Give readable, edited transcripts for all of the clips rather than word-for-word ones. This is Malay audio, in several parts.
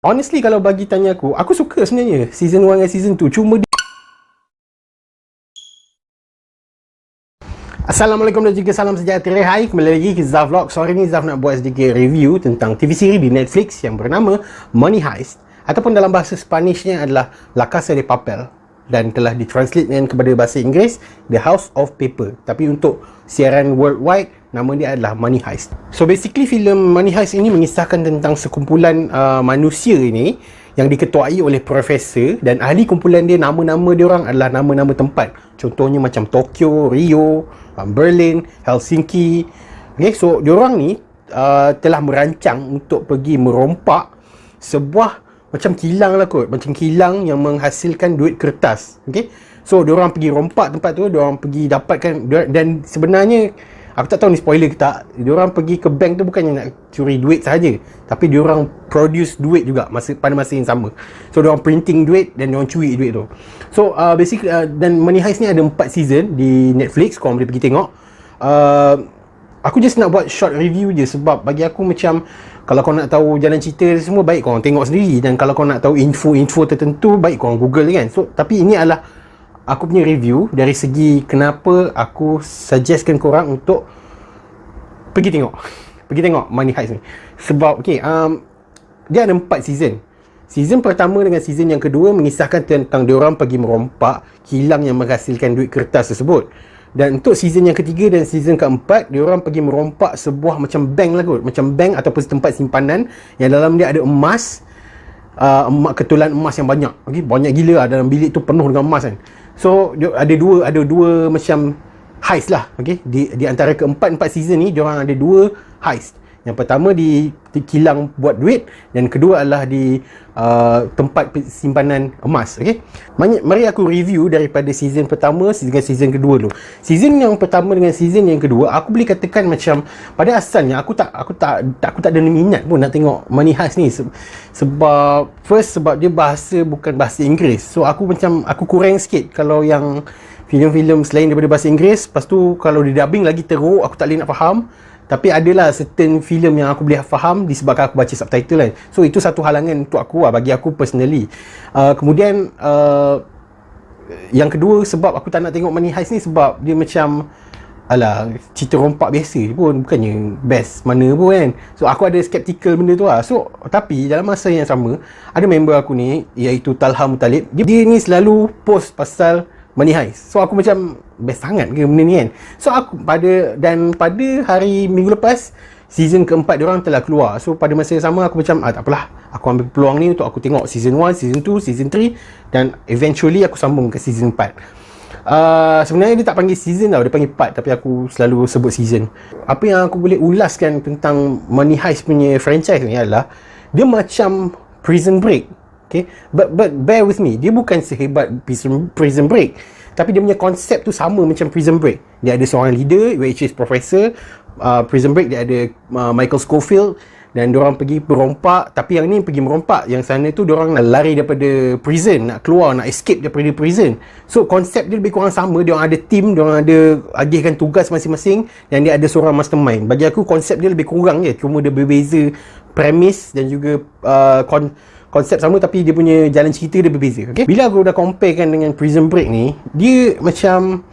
Honestly, kalau bagi tanya aku suka sebenarnya season 1 dan season 2. Assalamualaikum dan juga salam sejahtera. Hai, kembali lagi ke Zaf Vlog. Hari ni Zaf nak buat sedikit review tentang TV series di Netflix yang bernama Money Heist, ataupun dalam bahasa Spanishnya adalah La Casa de Papel, dan telah ditranslatekan kepada bahasa Inggeris The House of Paper. Tapi untuk siaran worldwide, nama dia adalah Money Heist. So basically filem Money Heist ini mengisahkan tentang sekumpulan manusia ini yang diketuai oleh profesor, dan ahli kumpulan dia, nama-nama dia orang adalah nama-nama tempat. Contohnya macam Tokyo, Rio, Berlin, Helsinki. Okay, so dia orang ni telah merancang untuk pergi merompak sebuah macam kilang lah kot, macam kilang yang menghasilkan duit kertas. Okay, so diorang pergi rompak tempat tu, diorang pergi dapatkan, dan sebenarnya aku tak tahu ni spoiler ke tak, diorang pergi ke bank tu bukannya nak curi duit sahaja, tapi diorang produce duit juga pada masa yang sama. So diorang printing duit dan diorang curi duit tu. So basically dan Money Heist ni ada 4 season di Netflix, korang boleh pergi tengok. Aku just nak buat short review je, sebab bagi aku macam, kalau kau nak tahu jalan cerita semua, baik korang tengok sendiri. Dan kalau kau nak tahu info-info tertentu, baik korang Google kan. So, tapi ini adalah aku punya review dari segi kenapa aku suggestkan korang untuk pergi tengok Money Heist ni. Sebab dia ada 4 season. Season pertama dengan season yang kedua mengisahkan tentang diorang pergi merompak kilang yang menghasilkan duit kertas tersebut. Dan untuk season yang ketiga dan season keempat, diorang pergi merompak sebuah macam bank lah kot, macam bank ataupun tempat simpanan yang dalam dia ada emas, ketulan emas yang banyak. Okay, banyak gila lah, dalam bilik tu penuh dengan emas kan. So ada dua macam heist lah. Okay, di antara keempat season ni, diorang ada 2 heist. Yang pertama di kilang buat duit, dan kedua adalah di tempat simpanan emas. Okay, mari aku review daripada season pertama dengan season kedua dulu. Season yang pertama dengan season yang kedua, aku boleh katakan macam pada asalnya aku tak ada minat pun nak tengok Money Heist ni, sebab dia bukan bahasa Inggeris. So aku kurang sikit kalau yang filem-filem selain daripada bahasa Inggeris. Lepas tu kalau di dubbing lagi teruk, aku tak boleh nak faham. Tapi adalah certain filem yang aku boleh faham disebabkan aku baca subtitle kan. So itu satu halangan untuk aku lah, bagi aku personally. Kemudian yang kedua, sebab aku tak nak tengok Money Heist ni, sebab dia macam cerita rompak biasa pun, bukannya best mana pun kan. So aku ada skeptical benda tu lah. So tapi dalam masa yang sama, ada member aku ni, iaitu Talha Mutalib, dia ni selalu post pasal Money Heist. So aku macam, best sangat ke benda ni kan. So aku pada hari minggu lepas, season keempat diorang telah keluar. So pada masa yang sama aku macam, tak apalah, aku ambil peluang ni untuk aku tengok season 1, season 2, season 3, dan eventually aku sambung ke season 4. Sebenarnya dia tak panggil season tau, dia panggil part, tapi aku selalu sebut season. Apa yang aku boleh ulaskan tentang Money Heist punya franchise ni adalah, dia macam Prison Break. Okay, but bear with me, dia bukan sehebat Prison Break, tapi dia punya konsep tu sama macam Prison Break. Dia ada seorang leader, which is Professor. Prison Break dia ada Michael Scofield, dan diorang pergi merompak. Tapi yang ni pergi merompak, yang sana tu diorang nak lari daripada prison, nak keluar, nak escape daripada prison. So konsep dia lebih kurang sama. Diorang ada team, diorang ada agihkan tugas masing-masing, dan dia ada seorang mastermind. Bagi aku konsep dia lebih kurang je, cuma dia berbeza premis dan juga konsep sama, tapi dia punya jalan cerita dia berbeza. Okay? Bila aku dah comparekan dengan Prison Break ni, dia macam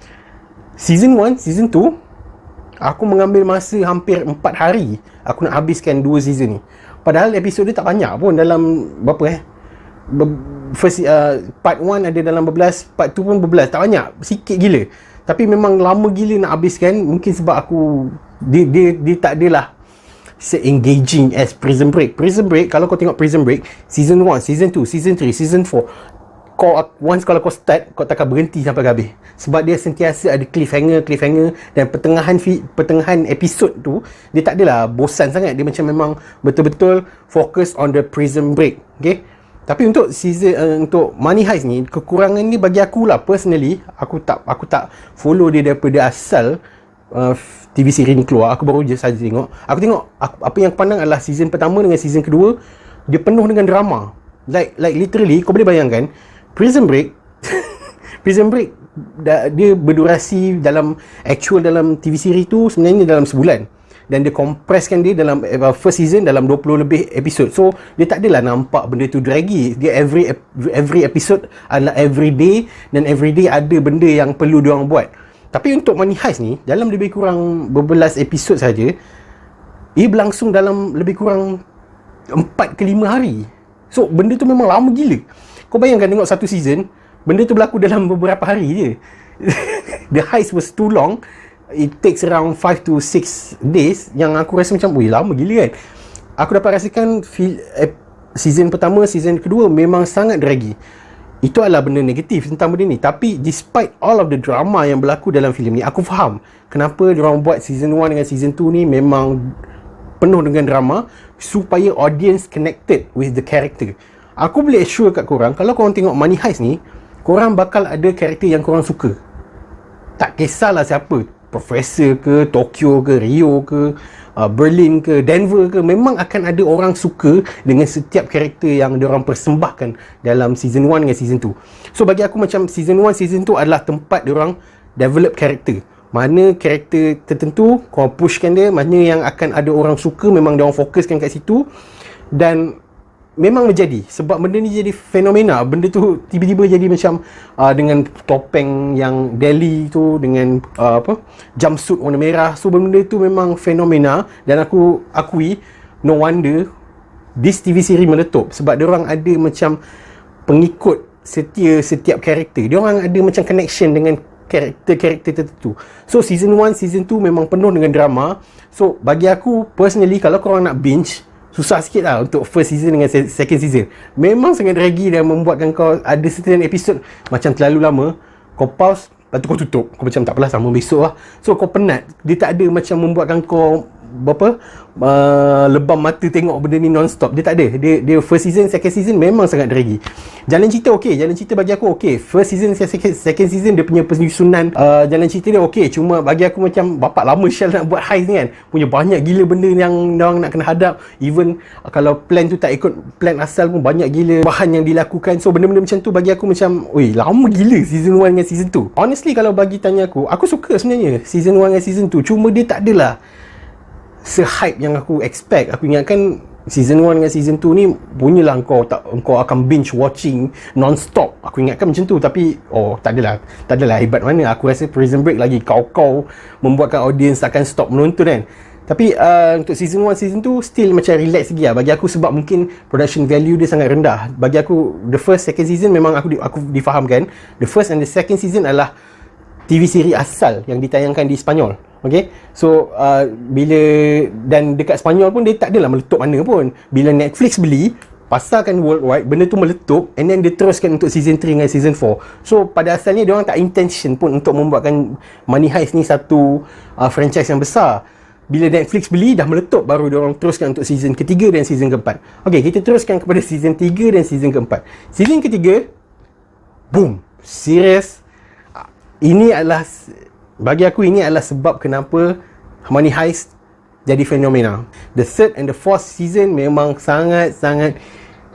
season 1, season 2, aku mengambil masa hampir 4 hari aku nak habiskan 2 season ni. Padahal episod dia tak banyak pun, dalam berapa first part 1 ada dalam berbelas, part 2 pun berbelas, tak banyak, sikit gila. Tapi memang lama gila nak habiskan. Mungkin sebab aku dia tak adalah se-engaging as Prison Break. Prison Break, kalau kau tengok Prison Break season 1, season 2, season 3, season 4, kalau kau start, kau takkan berhenti sampai habis, sebab dia sentiasa ada cliffhanger, dan pertengahan episod tu dia tak adalah bosan sangat. Dia macam memang betul-betul fokus on the Prison Break. Okay, tapi untuk untuk Money Heist ni, kekurangan ni bagi aku lah personally, aku tak follow dia daripada asal TV series ni keluar. Aku baru je saja tengok. Aku tengok apa yang aku pandang adalah season pertama dengan season kedua, dia penuh dengan drama. Like literally kau boleh bayangkan Prison Break dia berdurasi dalam TV series tu sebenarnya dalam sebulan. dan dia compresskan dia dalam first season dalam 20 lebih episod. So dia tak adalah nampak benda tu draggy. Dia every episode adalah every day, dan every day ada benda yang perlu diorang buat. Tapi untuk Money Heist ni, dalam lebih kurang berbelas episod saja, ia berlangsung dalam lebih kurang 4 ke 5 hari. So benda tu memang lama gila. Kau bayangkan tengok satu season, benda tu berlaku dalam beberapa hari je. The heist was too long. It takes around 5 to 6 days. Yang aku rasa macam, wih, lama gila kan. Aku dapat rasakan season pertama, season kedua memang sangat draggy. Itu adalah benda negatif tentang benda ni. Tapi despite all of the drama yang berlaku dalam filem ni, aku faham kenapa diorang buat season 1 dengan season 2 ni memang penuh dengan drama, supaya audience connected with the character. Aku boleh assure kat korang, kalau korang tengok Money Heist ni, korang bakal ada karakter yang korang suka. Tak kisahlah siapa, Profesor ke, Tokyo ke, Rio ke, Berlin ke, Denver ke, memang akan ada orang suka dengan setiap karakter yang diorang persembahkan dalam season 1 dengan season 2. So bagi aku macam season 1, season 2 adalah tempat diorang develop karakter. Mana karakter tertentu korang pushkan dia, mana yang akan ada orang suka, memang diorang fokuskan kat situ. Dan memang menjadi, sebab benda ni jadi fenomena. Benda tu tiba-tiba jadi macam dengan topeng yang Delhi tu, dengan jumpsuit warna merah. So benda tu memang fenomena. Dan aku akui, no wonder this TV series meletup, sebab diorang ada macam pengikut setia setiap karakter. Diorang ada macam connection dengan karakter-karakter tertentu. So season 1, season 2 memang penuh dengan drama. So bagi aku personally, kalau korang nak binge, susah sikit lah untuk first season dengan second season. Memang sangat draggy dan membuatkan kau ada certain episode macam terlalu lama. Kau pause, lepas tu kau tutup. Kau macam tak apalah, sambung besok lah. So kau penat. Dia tak ada macam membuatkan kau lebam mata tengok benda ni non-stop. Dia tak ada. Dia first season, second season memang sangat draggy. Jalan cerita okey. Jalan cerita bagi aku okey. First season, second season dia punya penyusunan jalan cerita dia okey. Cuma bagi aku macam bapak lama Shell nak buat heist ni kan. Punya banyak gila benda yang orang nak kena hadap. Even kalau plan tu tak ikut plan asal pun banyak gila bahan yang dilakukan. So benda-benda macam tu bagi aku macam, oi, lama gila season 1 dengan season 2. Honestly kalau bagi tanya aku suka sebenarnya season 1 dengan season 2. Cuma dia tak adalah se-hype yang aku expect. Aku ingatkan season 1 dengan season 2 ni punyalah kau akan binge watching non-stop. Aku ingatkan macam tu. Tapi tak adalah hebat mana. Aku rasa Prison Break lagi kau membuatkan audience takkan stop menonton kan. Tapi untuk season 1, season 2 still macam relax lagi lah bagi aku, sebab mungkin production value dia sangat rendah. Bagi aku the first, second season memang aku difahamkan. The first and the second season adalah TV siri asal yang ditayangkan di Sepanyol. Okay, so bila dan dekat Sepanyol pun dia tak adalah meletup mana pun. Bila Netflix beli, pasarkan worldwide, benda tu meletup, and then dia teruskan untuk season 3 dengan season 4. So pada asalnya dia orang tak intention pun untuk membuatkan Money Heist ni satu franchise yang besar. Bila Netflix beli dah meletup, baru dia orang teruskan untuk season ketiga dan season keempat. Okay, kita teruskan kepada season 3 dan season keempat. Season ketiga, boom, serius. Ini adalah, bagi aku ini adalah sebab kenapa Money Heist jadi fenomena. The third and the fourth season memang sangat-sangat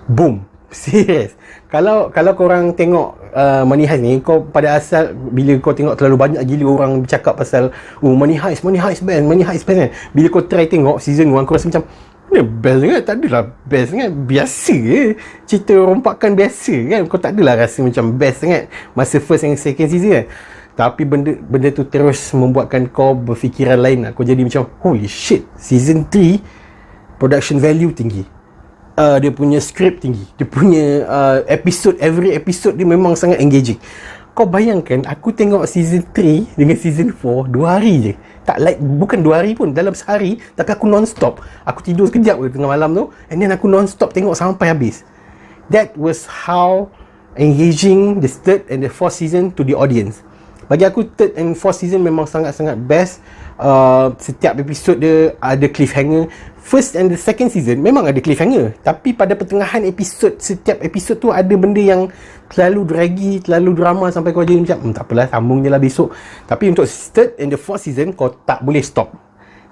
boom. Serius. Kalau korang tengok Money Heist ni, kau pada asal bila kau tengok terlalu banyak gila orang bercakap pasal Money Heist best kan. Bila kau try tengok season 1, kau rasa macam best sangat. Tak adalah best sangat, biasa je. Cerita rompakan biasa kan. Kau tak adalah rasa macam best sangat masa first and second season kan. Tapi benda tu terus membuatkan kau berfikiran lain. Kau jadi macam, holy shit, season 3 production value tinggi, dia punya script tinggi, dia punya every episode dia memang sangat engaging. Kau bayangkan aku tengok season 3 dengan season 4 2 hari je. Bukan 2 hari pun, dalam sehari. Tapi aku non-stop. Aku tidur sekejap ke tengah malam tu, and then aku non-stop tengok sampai habis. That was how engaging the third and the fourth season to the audience. Bagi aku third and fourth season memang sangat-sangat best. Setiap episod dia ada cliffhanger. First and the second season memang ada cliffhanger, tapi pada pertengahan episod, setiap episod tu ada benda yang terlalu draggy, terlalu drama sampai kau jadi macam tak apalah, sambung je lah besok. Tapi untuk third and the fourth season kau tak boleh stop,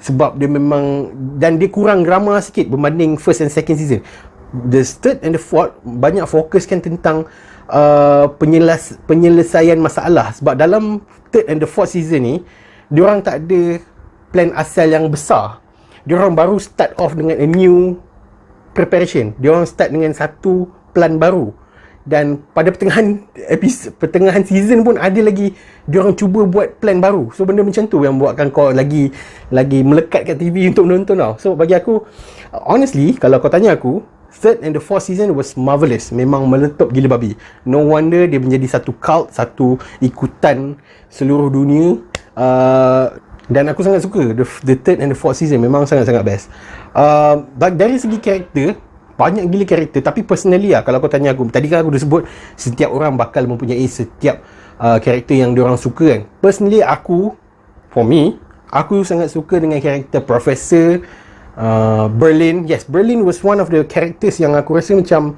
sebab dia memang, dan dia kurang drama sikit berbanding first and second season. The third and the fourth banyak fokuskan tentang penyelesaian masalah. Sebab dalam third and the fourth season ni, diorang tak ada plan asal yang besar. diorang baru start off dengan a new preparation. Diorang start dengan satu plan baru. Dan pada pertengahan season pun ada lagi diorang cuba buat plan baru. So benda macam tu yang buatkan kau lagi melekat kat TV untuk menonton tau. So bagi aku, honestly, kalau kau tanya aku, third and the fourth season was marvelous. Memang meletup gila babi. No wonder dia menjadi satu cult, satu ikutan seluruh dunia. Dan aku sangat suka the third and the fourth season. Memang sangat-sangat best. Dari segi karakter, banyak gila karakter. Tapi personally kalau kau tanya aku, tadi kan aku dah sebut setiap orang bakal mempunyai setiap karakter yang diorang suka kan. Personally for me, aku sangat suka dengan karakter Professor Berlin. Yes, Berlin was one of the characters yang aku rasa macam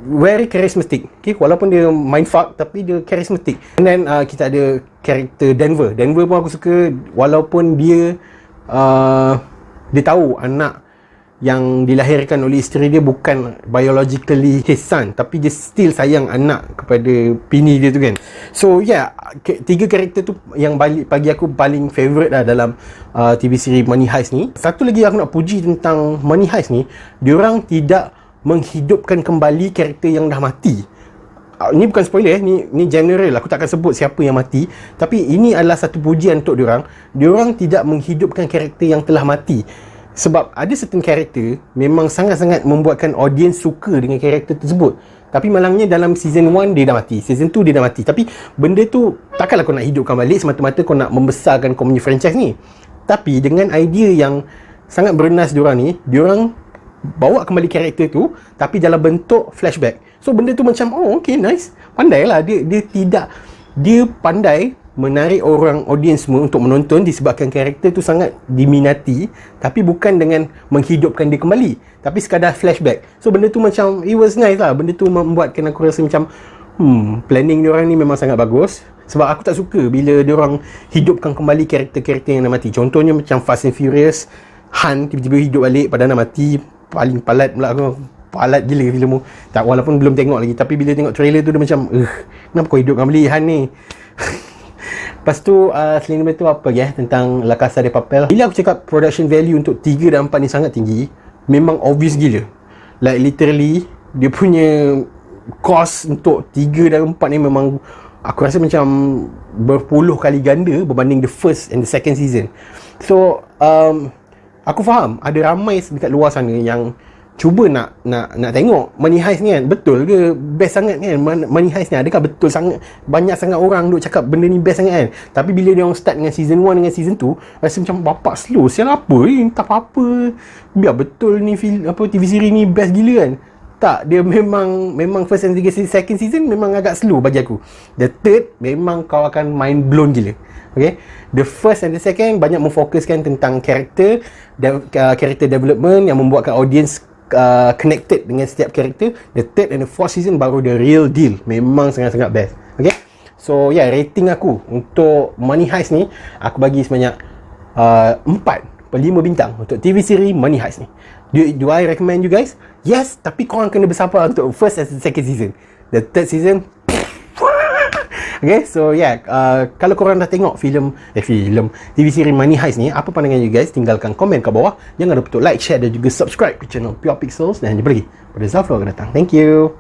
very charismatic. Okay, walaupun dia mindfuck, tapi dia charismatic. And then kita ada karakter Denver. Denver pun aku suka, walaupun dia tahu anak yang dilahirkan oleh isteri dia bukan biologically his son, tapi dia still sayang anak kepada bini dia tu kan. So tiga karakter tu yang bagi aku paling favourite lah dalam TV seri Money Heist ni. Satu lagi aku nak puji tentang Money Heist ni, diorang tidak menghidupkan kembali karakter yang dah mati. Ini bukan spoiler ni general, aku tak akan sebut siapa yang mati, tapi ini adalah satu pujian untuk diorang. Diorang tidak menghidupkan karakter yang telah mati. Sebab ada certain karakter memang sangat-sangat membuatkan audience suka dengan karakter tersebut, tapi malangnya dalam season 1 dia dah mati, season 2 dia dah mati. Tapi benda tu takkanlah kau nak hidupkan balik semata-mata kau nak membesarkan kau punya franchise ni. Tapi dengan idea yang sangat bernas diorang ni, diorang bawa kembali karakter tu tapi dalam bentuk flashback. So benda tu macam okay, nice, pandai lah dia pandai menarik orang audience semua untuk menonton disebabkan karakter tu sangat diminati, tapi bukan dengan menghidupkan dia kembali, tapi sekadar flashback. So benda tu macam it was nice lah. Benda tu membuatkan aku rasa macam planning diorang ni memang sangat bagus. Sebab aku tak suka bila diorang hidupkan kembali karakter-karakter yang dah mati. Contohnya macam Fast and Furious, Han tiba-tiba hidup balik padahal dah mati. Paling palat pula aku. Palat gila filem tu. Tak, walaupun belum tengok lagi, tapi bila tengok trailer tu dia macam kenapa kau hidupkan balik Han ni? Lepas tu selain daripada tu apa tentang La Casa de Papel. Bila aku cakap production value untuk 3 dan 4 ni sangat tinggi, memang obvious gila. Like literally dia punya cost untuk 3 dan 4 ni memang aku rasa macam berpuluh kali ganda berbanding the first and the second season. So aku faham ada ramai dekat luar sana yang cuba nak tengok Money Heist ni kan. Betul ke best sangat kan Money Heist ni? Adakah betul sangat banyak sangat orang duk cakap benda ni best sangat kan? Tapi bila dia orang start dengan season 1 dengan season 2, rasa macam bapak slow. Sial apa ni? Tak apa-apa. Biar betul ni TV seri ni best gila kan? Tak, dia memang first and second season memang agak slow bagi aku. The third memang kau akan mind blown gila. Okay, the first and the second banyak memfokuskan tentang character development yang membuatkan audience connected dengan setiap karakter. The third and the fourth season baru the real deal. Memang sangat-sangat best. Okay, so rating aku untuk Money Heist ni, aku bagi sebanyak 4/5 bintang untuk TV seri Money Heist ni. Do I recommend you guys? Yes, tapi korang kena bersabar untuk first and second season. The third season okay, so kalau korang dah tengok filem TV seri Money Heist ni, apa pandangan you guys? Tinggalkan komen kat bawah. Jangan lupa untuk like, share dan juga subscribe ke channel Pure Pixels. Dan jumpa lagi pada Zaflo akan datang. Thank you.